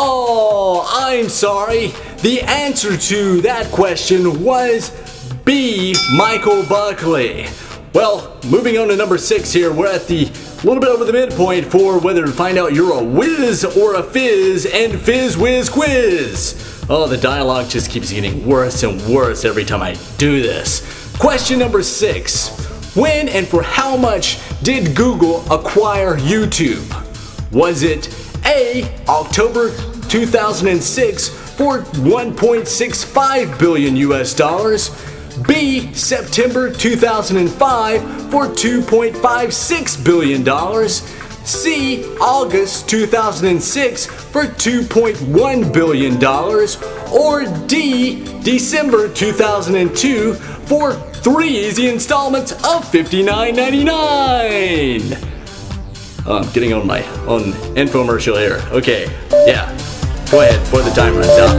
Oh, I'm sorry. The answer to that question was B, Michael Buckley. Well, moving on to number 6 here, we're at the little bit over the midpoint for whether to find out you're a whiz or a fizz and Fizz Whiz Quiz. Oh, the dialogue just keeps getting worse and worse every time I do this. Question number 6. When and for how much did Google acquire YouTube? Was it A, October 2006 for $1.65 billion US, B, September 2005 for $2.56 billion, C, August 2006 for $2.1 billion, or D, December 2002 for 3 easy installments of $59.99. Oh, I'm getting on my own infomercial here. Okay, yeah. Go ahead before the time runs out.